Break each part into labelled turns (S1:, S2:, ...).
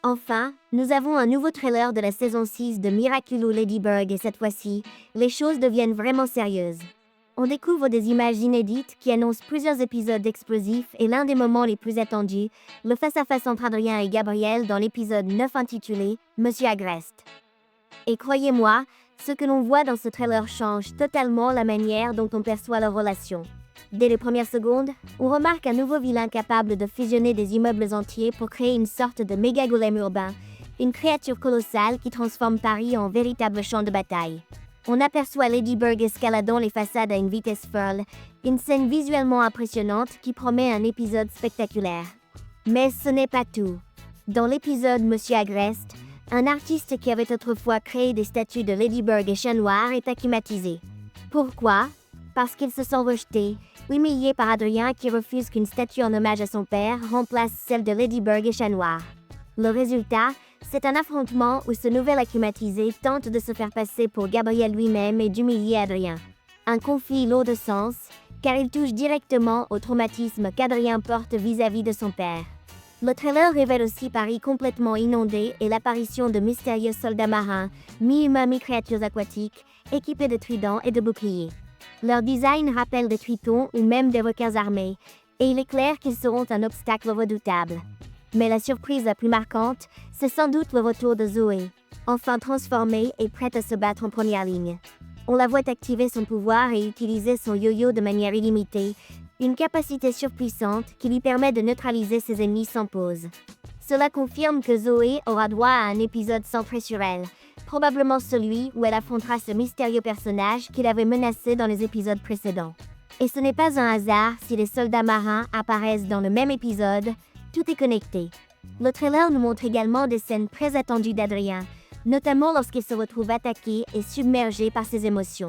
S1: Enfin, nous avons un nouveau trailer de la saison 6 de Miraculous Ladybug et cette fois-ci, les choses deviennent vraiment sérieuses. On découvre des images inédites qui annoncent plusieurs épisodes explosifs et l'un des moments les plus attendus, le face-à-face entre Adrien et Gabriel dans l'épisode 9 intitulé Monsieur Agreste. Et croyez-moi, ce que l'on voit dans ce trailer change totalement la manière dont on perçoit leur relation. Dès les premières secondes, on remarque un nouveau vilain capable de fusionner des immeubles entiers pour créer une sorte de méga golem urbain, une créature colossale qui transforme Paris en véritable champ de bataille. On aperçoit Ladybug escaladant les façades à une vitesse folle, une scène visuellement impressionnante qui promet un épisode spectaculaire. Mais ce n'est pas tout. Dans l'épisode Monsieur Agreste, un artiste qui avait autrefois créé des statues de Ladybug et Chat Noir est acclimatisé. Pourquoi? Parce qu'il se sent rejeté, humilié par Adrien qui refuse qu'une statue en hommage à son père remplace celle de Ladybug et Chat Noir. Le résultat, c'est un affrontement où ce nouvel acclimatisé tente de se faire passer pour Gabriel lui-même et d'humilier Adrien. Un conflit lourd de sens, car il touche directement au traumatisme qu'Adrien porte vis-à-vis de son père. Le trailer révèle aussi Paris complètement inondé et l'apparition de mystérieux soldats marins, mi-humains mi-créatures aquatiques, équipés de tridents et de boucliers. Leur design rappelle des tritons ou même des requins armés, et il est clair qu'ils seront un obstacle redoutable. Mais la surprise la plus marquante, c'est sans doute le retour de Zoé, enfin transformée et prête à se battre en première ligne. On la voit activer son pouvoir et utiliser son yo-yo de manière illimitée, une capacité surpuissante qui lui permet de neutraliser ses ennemis sans pause. Cela confirme que Zoé aura droit à un épisode centré sur elle, probablement celui où elle affrontera ce mystérieux personnage qui l'avait menacé dans les épisodes précédents. Et ce n'est pas un hasard si les soldats marins apparaissent dans le même épisode, tout est connecté. Le trailer nous montre également des scènes très attendues d'Adrien, notamment lorsqu'il se retrouve attaqué et submergé par ses émotions.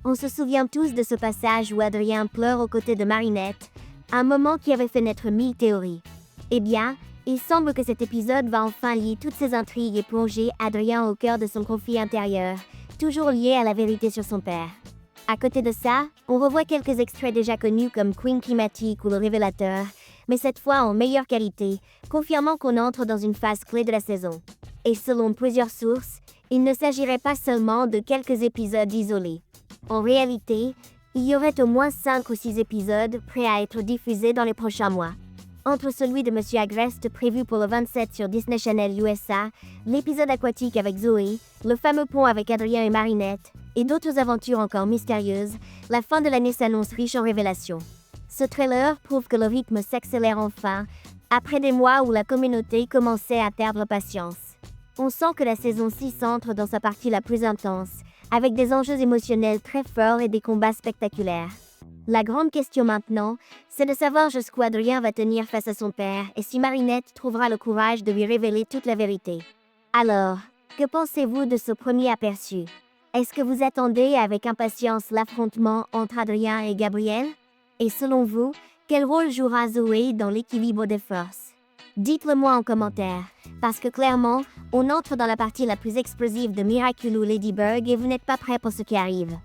S1: On se souvient tous de ce passage où Adrien pleure aux côtés de Marinette, un moment qui avait fait naître 1000 théories. Eh bien, il semble que cet épisode va enfin lier toutes ces intrigues et plonger Adrien au cœur de son conflit intérieur, toujours lié à la vérité sur son père. À côté de ça, on revoit quelques extraits déjà connus comme Queen Climatique ou Le Révélateur, mais cette fois en meilleure qualité, confirmant qu'on entre dans une phase clé de la saison. Et selon plusieurs sources, il ne s'agirait pas seulement de quelques épisodes isolés. En réalité, il y aurait au moins 5 ou 6 épisodes prêts à être diffusés dans les prochains mois. Entre celui de Monsieur Agreste prévu pour le 27 sur Disney Channel USA, l'épisode aquatique avec Zoé, le fameux pont avec Adrien et Marinette, et d'autres aventures encore mystérieuses, la fin de l'année s'annonce riche en révélations. Ce trailer prouve que le rythme s'accélère enfin, après des mois où la communauté commençait à perdre patience. On sent que la saison 6 entre dans sa partie la plus intense, avec des enjeux émotionnels très forts et des combats spectaculaires. La grande question maintenant, c'est de savoir jusqu'où Adrien va tenir face à son père et si Marinette trouvera le courage de lui révéler toute la vérité. Alors, que pensez-vous de ce premier aperçu? Est-ce que vous attendez avec impatience l'affrontement entre Adrien et Gabriel? Et selon vous, quel rôle jouera Zoé dans l'équilibre des forces? Dites-le moi en commentaire, parce que clairement, on entre dans la partie la plus explosive de Miraculous Ladybug et vous n'êtes pas prêts pour ce qui arrive.